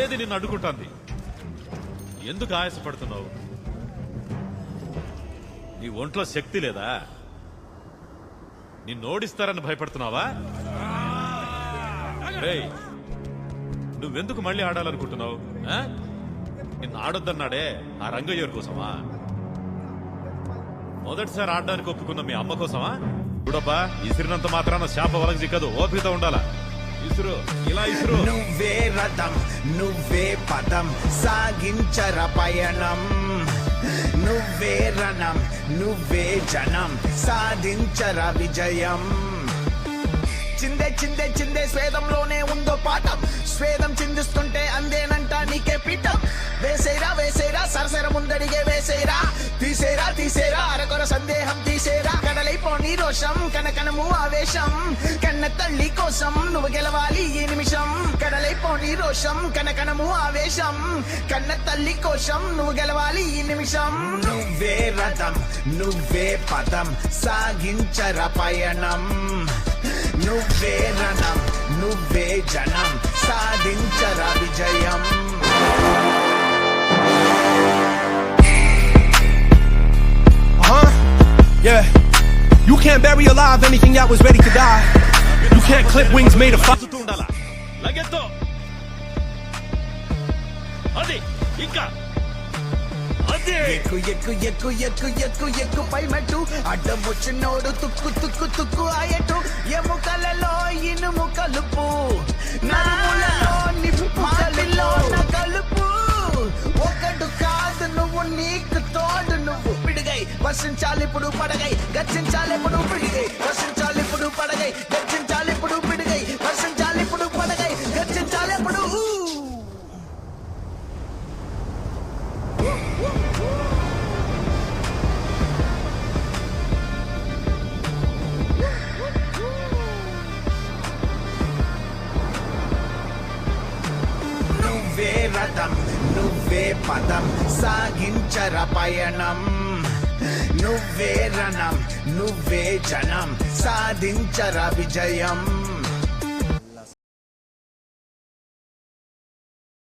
ఏది నిన్ను అడ్డుకుంటాంది? ఎందుకు ఆయాసపడుతున్నావు? నీ ఒంట్లో శక్తి లేదా? నిన్ను ఓడిస్తారని భయపడుతున్నావా? నువ్వెందుకు మళ్ళీ ఆడాలనుకుంటున్నావు? నిన్ను ఆడొద్దన్నాడే ఆ రంగయ్య కోసమా? మొదటిసారి ఆడడానికి ఒప్పుకున్న మీ అమ్మ కోసమా? చూడబ్బా, ఇసిరినంత మాత్రాన శాప వలకు చిక్కదు. ఓపికతో ఉండాలా. ఇసురు, ఇలా ఇసురు. నువ్వే రథం, నువ్వే పదం, సాగించర పయనం. నువ్వే రణం, నువ్వే జనం, సాధించర విజయం. చిందే చిందే చిందే స్వేదంలోనే ఉందో పాఠం. స్వేదం చిందిస్తుంటే అందేనంట నీకే పీఠం. వేసేరా వేసేరా సరసర ముందడిగే వేసేరా. తీసేరా తీసేరా అరకొర సందేహం తీసేరా. కడలైపోని రోషం కనకనము ఆవేశం. కన్న తల్లి కోసం నువ్వు గెలవాలి ఈ నిమిషం. కడలైపోని రోషం కనకనము ఆవేశం. కన్న తల్లి కోసం నువ్వు గెలవాలి ఈ నిమిషం. నువ్వే రథం, నువ్వే పదం, సాగించర పయనం. నువ్వే రణం, నువ్వే జనం, సాధించర విజయం. Yeah, you can't bury alive anything that was ready to die. You can't clip wings made of fire. లగెత్తో అది ఇంకా ఎక్కు ఎక్కు ఎక్కు ఎక్కు ఎక్కు ఎక్కు పై మెట్టు. అడ్డం వచ్చినోడు తుక్కు తుక్కు తుక్కు ఆయట్టు. ఎముకలలో ఇనుము కలుపు, నడుములలో నిప్పు కలిలో కలుపు. ఒకడు కాదు నువ్వు, నీకు తోడు నువ్వు. పిడిగై వర్షించాలి ఇప్పుడు పడగై, గర్జించాలి ఇప్పుడు పిడిగై. వర్షించాలి ఇప్పుడు పడగై, గర్జించాలి ఇప్పుడు పిడిగై. వర్షించాలి ఇప్పుడు పడగై, గర్జించాలి ఇప్పుడు. నువ్వే రథం, నువ్వే పదం, సాగించర పయనం. నువ్వే రణం, నువ్వే జనం, సాధించర విజయం.